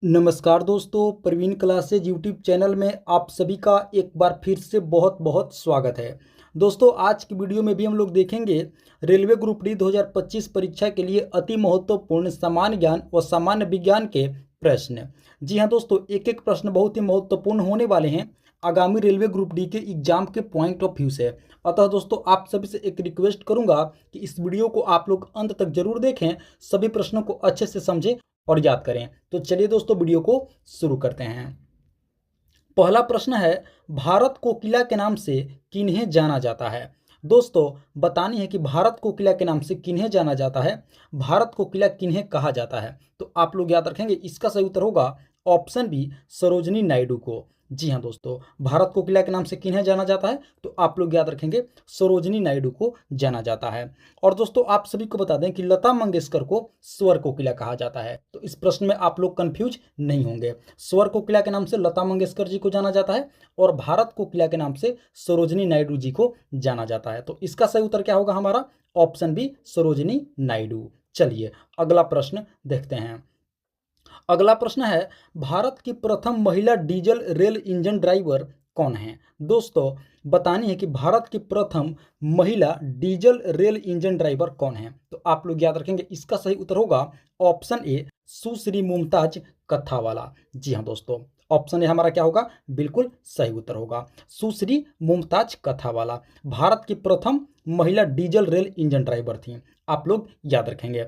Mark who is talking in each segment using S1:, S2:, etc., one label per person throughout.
S1: नमस्कार दोस्तों, Praveen classes YouTube channel में आप सभी का एक बार फिर से बहुत बहुत स्वागत है। दोस्तों, आज की वीडियो में भी हम लोग देखेंगे रेलवे ग्रुप डी 2025 परीक्षा के लिए अति महत्वपूर्ण सामान्य ज्ञान व सामान्य विज्ञान के प्रश्न। जी हाँ दोस्तों, एक एक प्रश्न बहुत ही महत्वपूर्ण होने वाले हैं आगामी रेलवे ग्रुप डी के एग्जाम के पॉइंट ऑफ व्यू से। अतः दोस्तों, आप सभी से एक रिक्वेस्ट करूंगा कि इस वीडियो को आप लोग अंत तक जरूर देखें, सभी प्रश्नों को अच्छे से समझें और याद करें। तो चलिए दोस्तों, वीडियो को शुरू करते हैं। पहला प्रश्न है, भारत को किला के नाम से किन्हें जाना जाता है। दोस्तों, बतानी है कि भारत को किला के नाम से किन्हें जाना जाता है, भारत को किला किन्हें कहा जाता है। तो आप लोग याद रखेंगे, इसका सही उत्तर होगा ऑप्शन बी, सरोजनी नायडू को। जी हाँ दोस्तों, भारत को किला के नाम से किन्हें जाना जाता है, तो आप लोग याद रखेंगे सरोजनी नायडू को जाना जाता है। और दोस्तों, आप सभी को बता दें कि लता मंगेशकर को स्वर कोकिला कहा जाता है। तो इस प्रश्न में आप लोग कंफ्यूज नहीं होंगे। स्वर कोकिला के नाम से लता मंगेशकर जी को जाना जाता है और भारत कोकिला के नाम से सरोजनी नायडू जी को जाना जाता है। तो इसका सही उत्तर क्या होगा हमारा, ऑप्शन बी, सरोजनी नायडू। चलिए अगला प्रश्न देखते हैं। अगला प्रश्न है, भारत की प्रथम महिला डीजल रेल इंजन ड्राइवर कौन है। दोस्तों, बतानी है कि भारत की प्रथम महिला डीजल रेल इंजन ड्राइवर कौन है। तो आप लोग याद रखेंगे, इसका सही उत्तर होगा ऑप्शन ए, सुश्री मुमताज कथावाला। जी हाँ दोस्तों, ऑप्शन ए हमारा क्या होगा, बिल्कुल सही उत्तर होगा सुश्री मुमताज कथावाला। भारत की प्रथम महिला डीजल रेल इंजन ड्राइवर थी, आप लोग याद रखेंगे।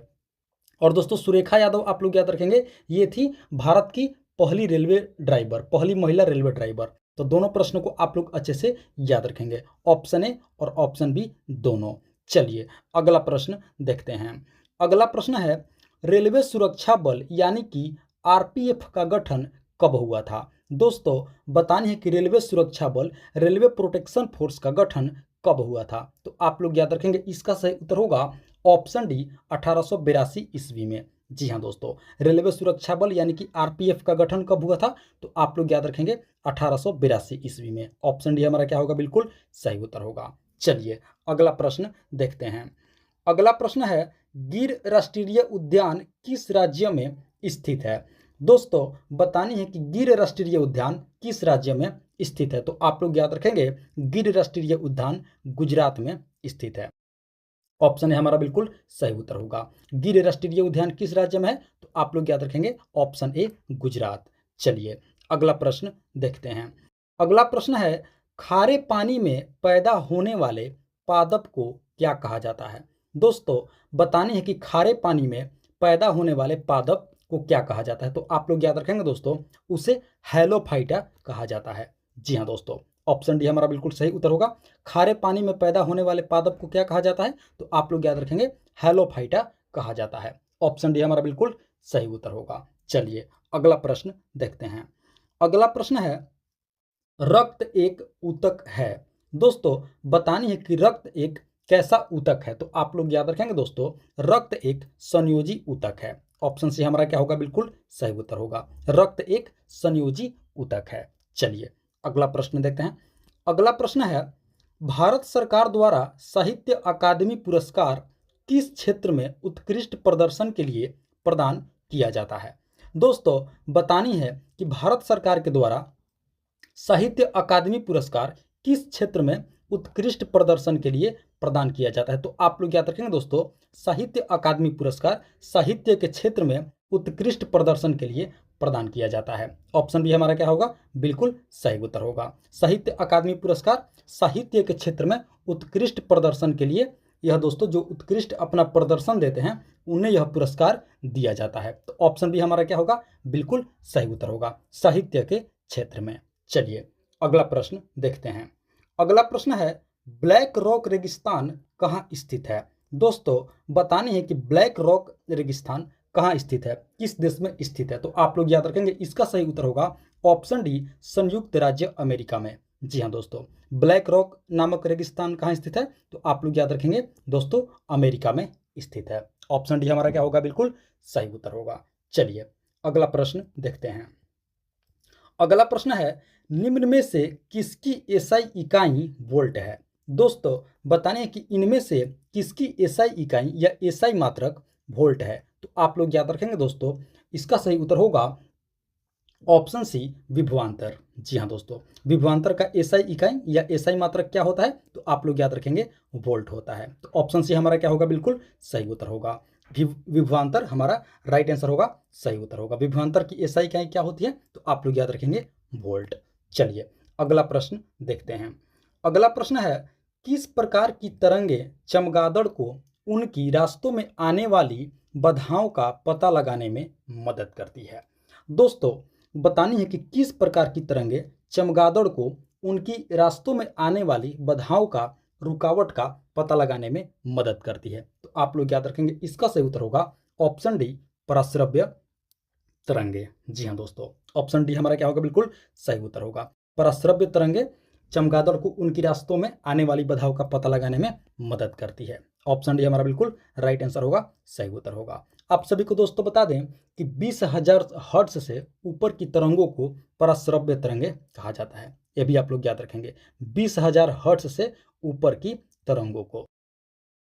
S1: और दोस्तों, सुरेखा यादव आप लोग याद रखेंगे, ये थी भारत की पहली रेलवे ड्राइवर, पहली महिला रेलवे ड्राइवर। तो दोनों प्रश्नों को आप लोग अच्छे से याद रखेंगे, ऑप्शन ए और ऑप्शन बी दोनों। चलिए अगला प्रश्न देखते हैं। अगला प्रश्न है, रेलवे सुरक्षा बल यानी कि आरपीएफ का गठन कब हुआ था। दोस्तों, बतानी है कि रेलवे सुरक्षा बल, रेलवे प्रोटेक्शन फोर्स का गठन कब हुआ था। तो आप लोग याद रखेंगे, इसका सही उत्तर होगा ऑप्शन डी, 1882 ईस्वी में। जी हाँ दोस्तों, रेलवे सुरक्षा बल यानी कि आरपीएफ का गठन कब हुआ था, तो आप लोग याद रखेंगे 1882 ईस्वी में। ऑप्शन डी हमारा क्या होगा, बिल्कुल सही उत्तर होगा। चलिए अगला प्रश्न देखते हैं। अगला प्रश्न है, गिर राष्ट्रीय उद्यान किस राज्य में स्थित है। दोस्तों, बतानी है कि गिर राष्ट्रीय उद्यान किस राज्य में स्थित है। तो आप लोग याद रखेंगे, गिर राष्ट्रीय उद्यान गुजरात में स्थित है। ऑप्शन है हमारा बिल्कुल सही उत्तर होगा। गिर राष्ट्रीय उद्यान किस राज्य में है, तो आप लोग याद रखेंगे ऑप्शन ए, गुजरात। चलिए अगला प्रश्न देखते हैं। अगला प्रश्न है, खारे पानी में पैदा होने वाले पादप को क्या कहा जाता है। दोस्तों, बतानी है कि खारे पानी में पैदा होने वाले पादप को क्या कहा जाता है। तो आप लोग याद रखेंगे दोस्तों, उसे हैलोफाइटा कहा जाता है। जी हाँ दोस्तों, ऑप्शन डी हमारा बिल्कुल सही उत्तर होगा। खारे पानी में पैदा होने वाले पादप को क्या कहा जाता है, तो आप लोग याद रखेंगे हैलोफाइटा कहा जाता है। ऑप्शन डी हमारा बिल्कुल सही उत्तर होगा। चलिए अगला प्रश्न देखते हैं। अगला प्रश्न है, रक्त एक ऊतक है। दोस्तों, बतानी है कि रक्त एक कैसा ऊतक है। तो आप लोग याद रखेंगे दोस्तों, रक्त एक संयोजी ऊतक है। ऑप्शन सी हमारा क्या होगा, बिल्कुल सही उत्तर होगा। रक्त एक संयोजी ऊतक है। चलिए अगला प्रश्न देखते हैं। अगला प्रश्न है, भारत सरकार द्वारा साहित्य अकादमी पुरस्कार किस क्षेत्र में उत्कृष्ट प्रदर्शन के लिए प्रदान किया जाता है। दोस्तों, बतानी है कि भारत सरकार के द्वारा साहित्य अकादमी पुरस्कार किस क्षेत्र में उत्कृष्ट प्रदर्शन के लिए प्रदान किया जाता है। तो आप लोग याद रखेंगे दोस्तों, साहित्य अकादमी पुरस्कार साहित्य के क्षेत्र में उत्कृष्ट प्रदर्शन के लिए प्रदान किया जाता है। ऑप्शन बी हमारा क्या होगा, बिल्कुल सही उत्तर होगा। साहित्य अकादमी पुरस्कार साहित्य के क्षेत्र में उत्कृष्ट प्रदर्शन के लिए, यह दोस्तों जो उत्कृष्ट अपना प्रदर्शन देते हैं उन्हें यह पुरस्कार दिया जाता है। तो ऑप्शन बी हमारा क्या होगा, बिल्कुल सही उत्तर होगा, साहित्य के क्षेत्र में। चलिए अगला प्रश्न देखते हैं। अगला प्रश्न है, ब्लैक रॉक रेगिस्तान कहाँ स्थित है। दोस्तों, बतानी है कि ब्लैक रॉक रेगिस्तान कहाँ स्थित है, किस देश में स्थित है। तो आप लोग याद रखेंगे, इसका सही उत्तर होगा ऑप्शन डी, संयुक्त राज्य अमेरिका में। जी हाँ दोस्तों, ब्लैक रॉक नामक रेगिस्तान कहाँ स्थित है, तो आप लोग याद रखेंगे दोस्तों, अमेरिका में स्थित है। ऑप्शन डी हमारा क्या होगा, बिल्कुल सही उत्तर होगा। चलिए अगला प्रश्न देखते हैं। अगला प्रश्न है, निम्न में से किसकी एसआई इकाई वोल्ट है। दोस्तों, बताने हैं कि इनमें से किसकी एसआई इकाई या एसआई मात्रक वोल्ट है। तो आप लोग याद रखेंगे दोस्तों, इसका सही उत्तर होगा ऑप्शन सी विभवांतर। जी हाँ दोस्तों, विभवांतर का एसआई इकाई या एसआई मात्रक क्या होता है? तो आप लोग याद रखेंगे वोल्ट होता है। तो ऑप्शन सी हमारा क्या होगा? बिल्कुल सही उत्तर होगा। विभवांतर हमारा राइट आंसर होगा, सही उत्तर होगा। विभवांतर की एसआई इकाई क्या होती है? तो आप लोग याद रखेंगे वोल्ट। चलिए अगला प्रश्न देखते हैं। अगला प्रश्न है, किस प्रकार की तरंगे चमगादड़ को उनकी रास्तों में आने वाली बाधाओं का पता लगाने में मदद करती है? दोस्तों बतानी है कि किस प्रकार की तरंगे चमगादड़ को उनकी रास्तों में आने वाली बाधाओं का, रुकावट का पता लगाने में मदद करती है। तो आप लोग याद रखेंगे इसका सही उत्तर होगा ऑप्शन डी पराश्रव्य तरंगे। जी हाँ दोस्तों, ऑप्शन डी हमारा क्या होगा? बिल्कुल सही उत्तर होगा। पराश्रव्य तरंगे चमगादड़ को उनकी रास्तों में आने वाली बाधाओं का पता लगाने में मदद करती है। ऑप्शन डी हमारा बिल्कुल राइट आंसर होगा, सही उत्तर होगा। आप सभी को दोस्तों बता दें कि 20,000 हर्ट्ज से ऊपर की तरंगों को पराश्रव्य तरंगे कहा जाता है। यह भी आप लोग याद रखेंगे, 20,000 हर्ट्ज से ऊपर की तरंगों को।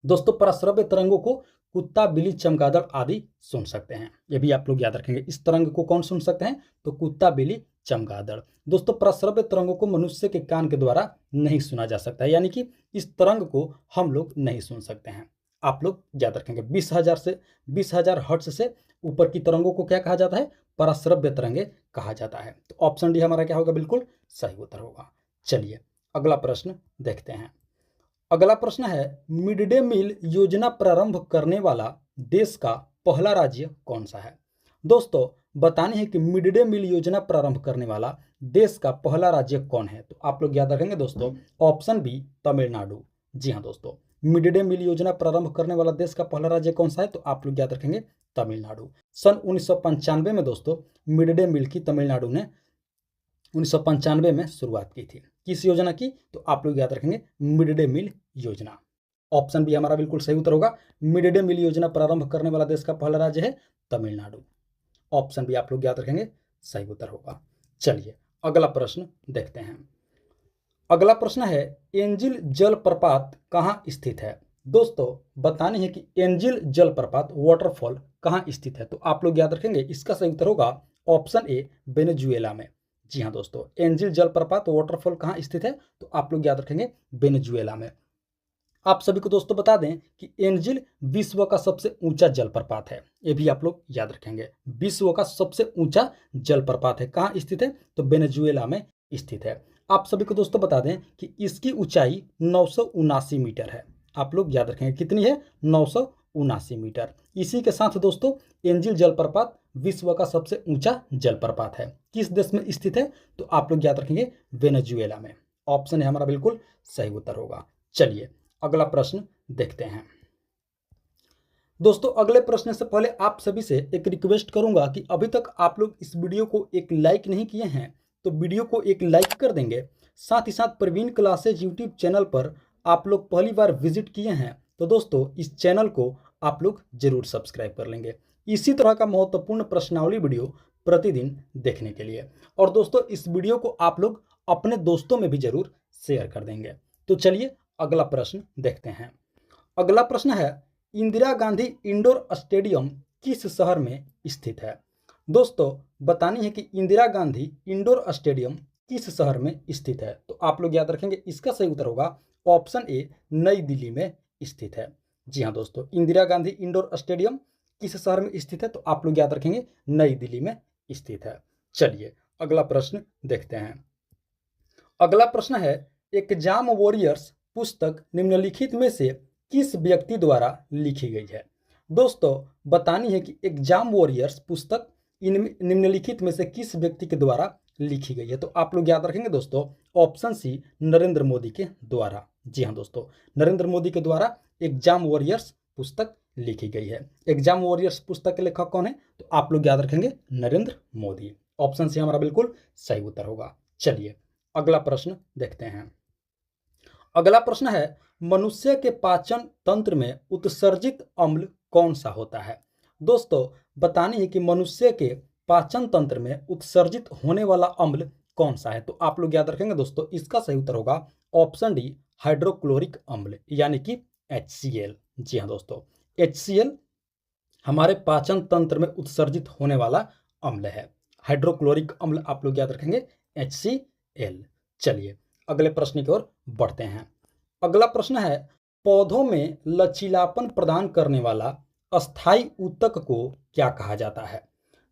S1: दोस्तों पराश्रव्य तरंगों को कुत्ता, बिल्ली, चमगादड़ आदि सुन सकते हैं। ये भी आप लोग याद रखेंगे। इस तरंग को कौन सुन सकते हैं? तो कुत्ता, बिल्ली, चमगादड़। दोस्तों पराश्रव्य तरंगों को मनुष्य के कान के द्वारा नहीं सुना जा सकता है, यानी कि इस तरंग को हम लोग नहीं सुन सकते हैं। आप लोग याद रखेंगे 20,000 हर्ट्ज से ऊपर की तरंगों को क्या कहा जाता है? पराश्रव्य तरंगे कहा जाता है। तो ऑप्शन डी हमारा क्या होगा? बिल्कुल सही उत्तर होगा। चलिए अगला प्रश्न देखते हैं। अगला प्रश्न है, मिड डे मील योजना प्रारंभ करने वाला देश का पहला राज्य कौन सा है? दोस्तों बतानी है कि मिड डे मील योजना प्रारंभ करने वाला देश का पहला राज्य कौन है? तो आप लोग याद रखेंगे दोस्तों ऑप्शन बी तमिलनाडु। जी हाँ दोस्तों, मिड डे मील योजना प्रारंभ करने वाला देश का पहला राज्य कौन सा है? तो आप लोग याद रखेंगे तमिलनाडु। सन 1995 में दोस्तों मिड डे मील की तमिलनाडु ने 1995 में शुरुआत की थी। किस योजना की? तो आप लोग याद रखेंगे मिड डे मील योजना। ऑप्शन बी हमारा बिल्कुल सही उत्तर होगा। मिड डे मील योजना प्रारंभ करने वाला देश का पहला राज्य है तमिलनाडु। ऑप्शन बी आप लोग याद रखेंगे, सही उत्तर होगा। चलिए अगला प्रश्न देखते हैं। अगला प्रश्न है, एंजिल जलप्रपात कहाँ स्थित है? दोस्तों बतानी है कि एंजिल जलप्रपात वाटरफॉल कहाँ स्थित है? तो आप लोग याद रखेंगे इसका सही उत्तर होगा ऑप्शन ए वेनेजुएला में। जी हाँ दोस्तों, एंजिल जलप्रपात वाटरफॉल कहाँ स्थित है? तो आप लोग याद रखेंगे वेनेजुएला में। आप सभी को दोस्तों बता दें कि एंजिल विश्व का सबसे ऊंचा जलप्रपात है। ये भी आप लोग याद रखेंगे, विश्व का सबसे ऊंचा जलप्रपात है। कहाँ स्थित है? तो वेनेजुएला में स्थित है। आप सभी को दोस्तों बता दें कि इसकी ऊंचाई 979 मीटर है। आप लोग याद रखेंगे कितनी है? 979 मीटर। इसी के साथ दोस्तों एंजिल जलप्रपात विश्व का सबसे ऊंचा जलप्रपात है। किस देश में स्थित है? तो आप लोग याद रखेंगे वेनेजुएला में। ऑप्शन है हमारा बिल्कुल सही उत्तर होगा। चलिए अगला प्रश्न देखते हैं। दोस्तों अगले प्रश्न से पहले आप सभी से एक रिक्वेस्ट करूंगा कि अभी तक आप लोग इस वीडियो को एक लाइक नहीं किए हैं तो वीडियो को एक लाइक कर देंगे। साथ ही साथ प्रवीण क्लासेज यूट्यूब चैनल पर आप लोग पहली बार विजिट किए हैं तो दोस्तों इस चैनल को आप लोग जरूर सब्सक्राइब कर लेंगे इसी तरह का महत्वपूर्ण प्रश्नावली वीडियो प्रतिदिन देखने के लिए। और दोस्तों इस वीडियो को आप लोग अपने दोस्तों में भी जरूर शेयर कर देंगे। तो चलिए अगला प्रश्न देखते हैं। अगला प्रश्न है, इंदिरा गांधी इंडोर स्टेडियम किस शहर में स्थित है? दोस्तों बतानी है कि इंदिरा गांधी इंडोर स्टेडियम किस शहर में स्थित है? तो आप लोग याद रखेंगे इसका सही उत्तर होगा ऑप्शन ए नई दिल्ली में स्थित है। जी हाँ दोस्तों, इंदिरा गांधी इंडोर स्टेडियम किस शहर में स्थित है? तो आप लोग याद रखेंगे नई दिल्ली में स्थित है। चलिए अगला प्रश्न देखते हैं। अगला प्रश्न है, एग्जाम वॉरियर्स पुस्तक निम्नलिखित में से किस व्यक्ति द्वारा लिखी गई है? दोस्तों बतानी है कि एग्जाम वॉरियर्स पुस्तक निम्नलिखित में से किस व्यक्ति के द्वारा लिखी गई है? तो आप लोग याद रखेंगे दोस्तों ऑप्शन सी नरेंद्र मोदी के द्वारा। जी हाँ दोस्तों, नरेंद्र मोदी के द्वारा एग्जाम वॉरियर्स पुस्तक लिखी गई है। एग्जाम वॉरियर्स पुस्तक के लेखक कौन है? तो आप लोग याद रखेंगे नरेंद्र मोदी। ऑप्शन सी हमारा बिल्कुल सही उत्तर होगा। चलिए अगला प्रश्न देखते हैं। अगला प्रश्न है, मनुष्य के पाचन तंत्र में उत्सर्जित अम्ल कौन सा होता है? दोस्तों बतानी है कि मनुष्य के पाचन तंत्र में उत्सर्जित होने वाला अम्ल कौन सा है? तो आप लोग याद रखेंगे दोस्तों इसका सही उत्तर होगा ऑप्शन डी हाइड्रोक्लोरिक अम्ल यानी कि HCl। जी हाँ दोस्तों, HCl हमारे पाचन तंत्र में उत्सर्जित होने वाला अम्ल है। हाइड्रोक्लोरिक अम्ल आप लोग याद रखेंगे HCl। चलिए अगले प्रश्न की ओर बढ़ते हैं। अगला प्रश्न है, पौधों में लचीलापन प्रदान करने वाला अस्थायी ऊतक को क्या कहा जाता है?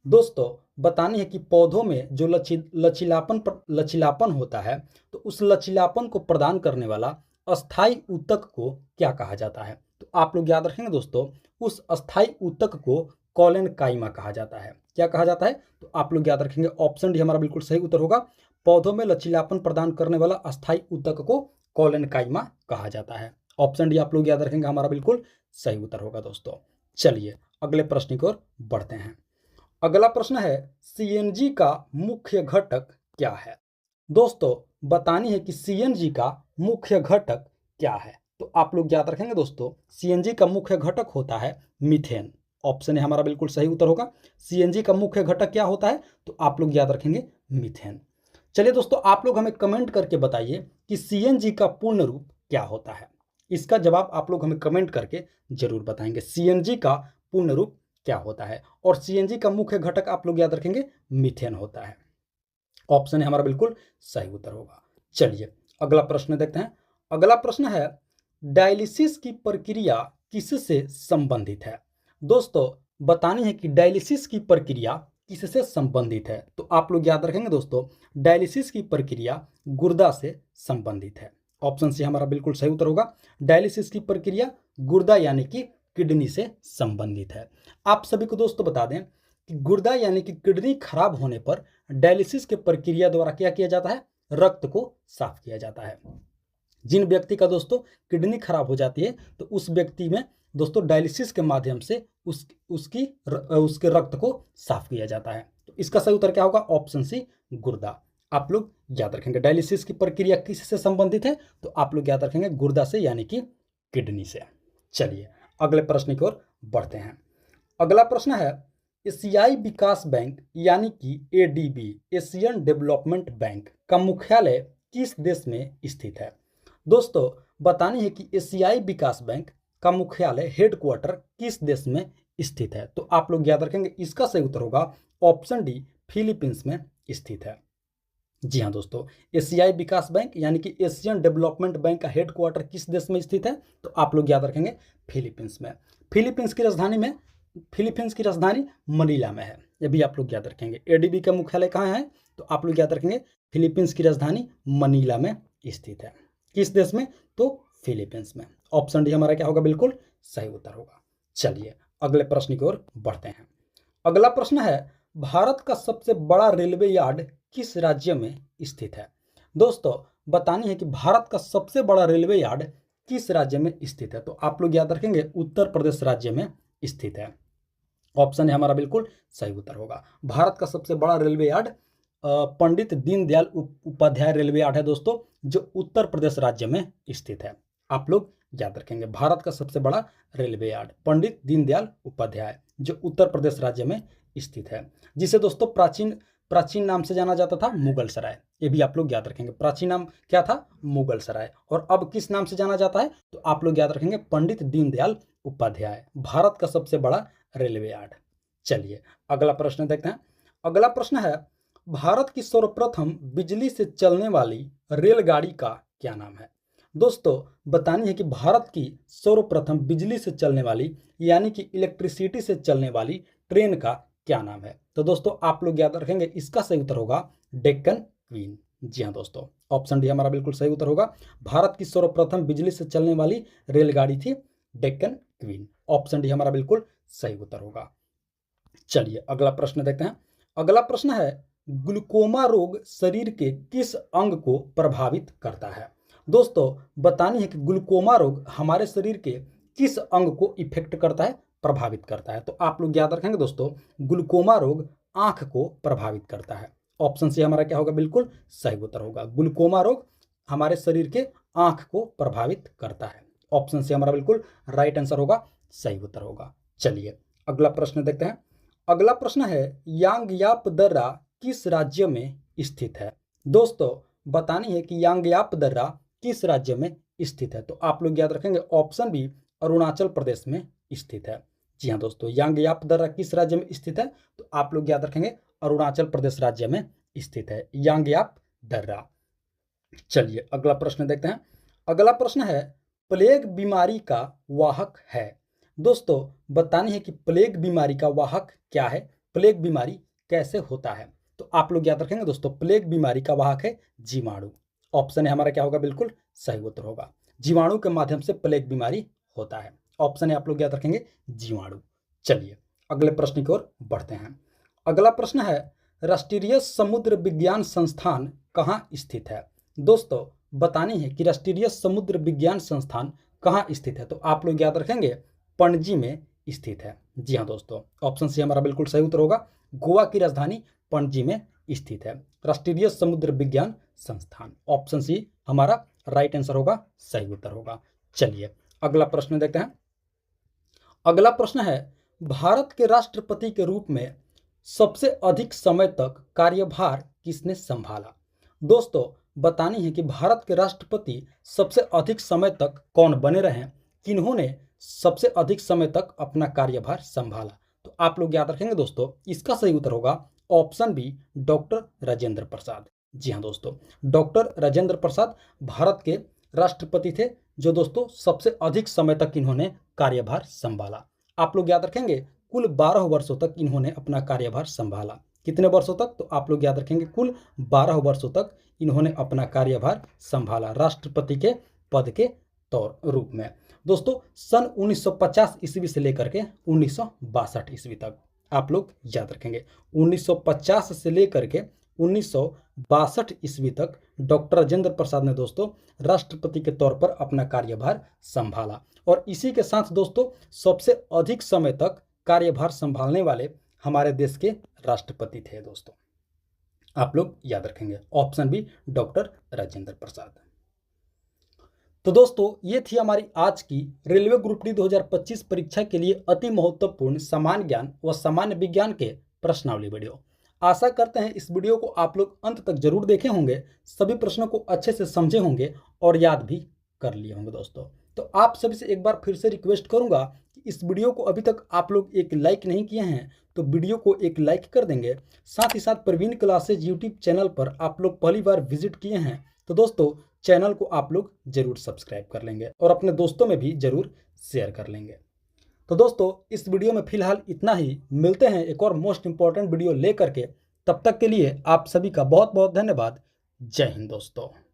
S1: दोस्तों बतानी है कि पौधों में जो लचीलापन होता है, तो उस लचीलापन को प्रदान करने वाला अस्थायी ऊतक को क्या कहा जाता है? तो आप लोग याद रखेंगे दोस्तों, उस अस्थायी ऊतक को कॉलेनकाइमा कहा जाता है। क्या कहा जाता है? तो आप लोग याद रखेंगे ऑप्शन डी हमारा बिल्कुल सही उत्तर होगा। पौधों में लचीलापन प्रदान करने वाला अस्थायी ऊतक को कॉलेनकाइमा कहा जाता है। ऑप्शन डी आप लोग याद रखेंगे हमारा बिल्कुल सही उत्तर होगा दोस्तों। चलिए अगले प्रश्न की ओर बढ़ते हैं। अगला प्रश्न है, सीएनजी का मुख्य घटक क्या है? दोस्तों बतानी है कि सीएनजी का मुख्य घटक क्या है? तो आप लोग याद रखेंगे दोस्तों, सीएनजी का मुख्य घटक होता है मीथेन। ऑप्शन है हमारा बिल्कुल सही उत्तर होगा। सीएनजी का मुख्य घटक क्या होता है? तो आप लोग याद रखेंगे मीथेन। चलिए दोस्तों आप लोग हमें कमेंट करके बताइए कि सीएनजी का पूर्ण रूप क्या होता है। इसका जवाब आप लोग हमें कमेंट करके जरूर बताएंगे, सीएनजी का पूर्ण रूप क्या होता है। और सीएनजी का मुख्य घटक आप लोग याद रखेंगे मीथेन होता है। ऑप्शन है हमारा बिल्कुल सही उत्तर होगा। चलिए अगला प्रश्न देखते हैं। अगला प्रश्न है, डायलिसिस की प्रक्रिया किससे संबंधित है? दोस्तों बतानी है कि डायलिसिस की प्रक्रिया किससे संबंधित है? तो आप लोग याद रखेंगे दोस्तों, डायलिसिस की प्रक्रिया गुर्दा से संबंधित है। ऑप्शन सी हमारा बिल्कुल सही उत्तर होगा। डायलिसिस की प्रक्रिया गुर्दा यानी कि किडनी से संबंधित है। आप सभी को दोस्तों बता दें कि गुर्दा यानी कि किडनी खराब होने पर डायलिसिस के प्रक्रिया द्वारा क्या किया जाता है? रक्त को साफ किया जाता है। जिन व्यक्ति का दोस्तों किडनी खराब हो जाती है, तो उस व्यक्ति में दोस्तों डायलिसिस के माध्यम से उसके रक्त को साफ किया जाता है। तो इसका सही उत्तर क्या होगा? ऑप्शन सी गुर्दा। आप लोग याद रखेंगे डायलिसिस की प्रक्रिया किससे संबंधित है? तो आप लोग याद रखेंगे गुर्दा से यानी कि किडनी से। चलिए अगले प्रश्न की ओर बढ़ते हैं। अगला प्रश्न है, एशियाई विकास बैंक यानी कि एडीबी, एशियन डेवलपमेंट बैंक का मुख्यालय किस देश में स्थित है? दोस्तों बतानी है कि एशियाई विकास बैंक का मुख्यालय हेडक्वार्टर किस देश में स्थित है? तो आप लोग याद रखेंगे इसका सही उत्तर होगा ऑप्शन डी, फिलीपींस में स्थित है। जी हाँ दोस्तों, एशियाई विकास बैंक यानी कि एशियन डेवलपमेंट बैंक का हेडक्वार्टर किस देश में स्थित है? तो आप लोग याद रखेंगे फिलीपींस में। फिलीपींस की राजधानी मनीला में है, ये भी आप लोग याद रखेंगे। एडीबी का मुख्यालय कहाँ है? तो आप लोग याद रखेंगे फिलीपींस की राजधानी मनीला में स्थित है। किस देश में? तो फिलीपींस में। ऑप्शन डी हमारा क्या होगा? बिल्कुल सही उत्तर होगा। चलिए अगले प्रश्न की ओर बढ़ते हैं। अगला प्रश्न है, भारत का सबसे बड़ा रेलवे यार्ड किस राज्य में स्थित है? दोस्तों बतानी है कि भारत का सबसे बड़ा रेलवे यार्ड किस राज्य में स्थित है? तो आप लोग याद रखेंगे उत्तर प्रदेश राज्य में स्थित है। ऑप्शन है हमारा बिल्कुल सही उत्तर होगा। भारत का सबसे बड़ा railway yard Pandit Deendayal Upadhyay railway yard है दोस्तों, जो उत्तर प्रदेश राज्य में स्थित है। आप लोग याद रखेंगे भारत का सबसे बड़ा रेलवे यार्ड पंडित दीनदयाल उपाध्याय, जो उत्तर प्रदेश राज्य में स्थित है, जिसे दोस्तों प्राचीन नाम से जाना जाता था मुगल सराय। ये भी आप लोग याद रखेंगे, प्राचीन नाम क्या था? मुगल सराय। और अब किस नाम से जाना जाता है? तो आप लोग याद रखेंगे पंडित दीनदयाल उपाध्याय, भारत का सबसे बड़ा रेलवे यार्ड। चलिए अगला प्रश्न देखते हैं। अगला प्रश्न है, भारत की सर्वप्रथम बिजली से चलने वाली रेलगाड़ी का क्या नाम है? दोस्तों बतानी है कि भारत की सर्वप्रथम बिजली से चलने वाली यानी कि इलेक्ट्रिसिटी से चलने वाली ट्रेन का क्या नाम है? तो दोस्तों आप लोग याद रखेंगे इसका सही उत्तर होगा डेक्कन क्वीन। जी हाँ दोस्तों, ऑप्शन डी हमारा बिल्कुल सही उत्तर होगा। भारत की सर्वप्रथम बिजली से चलने वाली रेलगाड़ी थी डेक्कन क्वीन। ऑप्शन डी हमारा बिल्कुल सही उत्तर होगा। चलिए अगला प्रश्न देखते हैं। अगला प्रश्न है, ग्लूकोमा रोग शरीर के किस अंग को प्रभावित करता है? दोस्तों बतानी है कि ग्लूकोमा रोग हमारे शरीर के किस अंग को इफेक्ट करता है, प्रभावित करता है? तो आप लोग याद रखेंगे दोस्तों, ग्लूकोमा रोग आंख को प्रभावित करता है। ऑप्शन सी हमारा क्या होगा? बिल्कुल सही उत्तर होगा। ग्लूकोमा रोग हमारे शरीर के आंख को प्रभावित करता है। ऑप्शन सी हमारा बिल्कुल राइट आंसर होगा, सही उत्तर होगा। चलिए अगला प्रश्न देखते हैं। अगला प्रश्न है, यांगयाप दर्रा किस राज्य में स्थित है? दोस्तों बतानी है कि यांगयाप दर्रा किस राज्य में स्थित है? तो आप लोग याद रखेंगे ऑप्शन बी, अरुणाचल प्रदेश में स्थित है। जी हाँ दोस्तों, यांगयाप दर्रा किस राज्य में स्थित है? तो आप लोग याद रखेंगे अरुणाचल प्रदेश राज्य में स्थित है यांगयाप दर्रा। चलिए अगला प्रश्न देखते हैं। अगला प्रश्न है, प्लेग बीमारी का वाहक है। दोस्तों बतानी है कि प्लेग बीमारी का वाहक क्या है, प्लेग बीमारी कैसे होता है। तो आप लोग याद रखेंगे दोस्तों, प्लेग बीमारी का वाहक है जीवाणु। ऑप्शन है हमारा क्या होगा, बिल्कुल सही उत्तर होगा। जीवाणु के माध्यम से प्लेग बीमारी होता है। ऑप्शन है आप लोग याद रखेंगे जीवाणु। चलिए अगले प्रश्न की ओर बढ़ते हैं। अगला प्रश्न है, राष्ट्रीय समुद्र विज्ञान संस्थान कहाँ स्थित है। दोस्तों बतानी है कि राष्ट्रीय समुद्र विज्ञान संस्थान कहाँ स्थित है। तो आप लोग याद रखेंगे पणजी में स्थित है। जी हाँ दोस्तों, ऑप्शन सी हमारा बिल्कुल सही उत्तर होगा। गोवा की राजधानी पणजी में स्थित है राष्ट्रीय समुद्र विज्ञान संस्थान। ऑप्शन सी हमारा राइट आंसर होगा, सही उत्तर होगा। चलिए अगला प्रश्न देखते हैं। अगला प्रश्न है, भारत के राष्ट्रपति के रूप में सबसे अधिक समय तक कार्यभार किसने संभाला। दोस्तों बतानी है कि भारत के राष्ट्रपति सबसे अधिक समय तक कौन बने रहे, किन्होंने सबसे अधिक समय तक अपना कार्यभार संभाला। तो आप लोग याद रखेंगे दोस्तों, इसका सही उत्तर होगा option B, doctor Rajendra Prasad. जी हाँ दोस्तों, डॉक्टर राजेंद्र प्रसाद भारत के राष्ट्रपति थे जो दोस्तों सबसे अधिक समय तक इन्होंने कार्यभार संभाला। आप लोग याद रखेंगे कुल 12 वर्षों तक इन्होंने अपना कार्यभार संभाला। कितने वर्षों तक? तो आप लोग याद रखेंगे कुल 12 वर्षों तक इन्होंने अपना कार्यभार संभाला राष्ट्रपति के पद के तौर रूप में। दोस्तों सन 1950 ईस्वी से लेकर के 1962 ईस्वी तक आप लोग याद रखेंगे, 1950 से लेकर के 1962 ईस्वी तक डॉक्टर राजेंद्र प्रसाद ने दोस्तों राष्ट्रपति के तौर पर अपना कार्यभार संभाला। और इसी के साथ दोस्तों सबसे अधिक समय तक कार्यभार संभालने वाले हमारे देश के राष्ट्रपति थे दोस्तों। आप लोग याद रखेंगे option B, doctor Rajendra Prasad. तो दोस्तों ये थी हमारी आज की रेलवे ग्रुप डी 2025 परीक्षा के लिए अति महत्वपूर्ण सामान्य ज्ञान व सामान्य विज्ञान के प्रश्नावली वीडियो। आशा करते हैं इस वीडियो को आप लोग अंत तक जरूर देखे होंगे, सभी प्रश्नों को अच्छे से समझे होंगे और याद भी कर लिए होंगे दोस्तों। तो आप सभी से एक बार फिर से रिक्वेस्ट करूंगा कि इस वीडियो को अभी तक आप लोग एक लाइक नहीं किए हैं तो वीडियो को एक लाइक कर देंगे। साथ ही साथ प्रवीण क्लासेज यूट्यूब चैनल पर आप लोग पहली बार विजिट किए हैं तो दोस्तों चैनल को आप लोग जरूर सब्सक्राइब कर लेंगे और अपने दोस्तों में भी जरूर शेयर कर लेंगे। तो दोस्तों इस वीडियो में फिलहाल इतना ही, मिलते हैं एक और मोस्ट इंपॉर्टेंट वीडियो लेकर के। तब तक के लिए आप सभी का बहुत बहुत धन्यवाद। जय हिंद दोस्तों।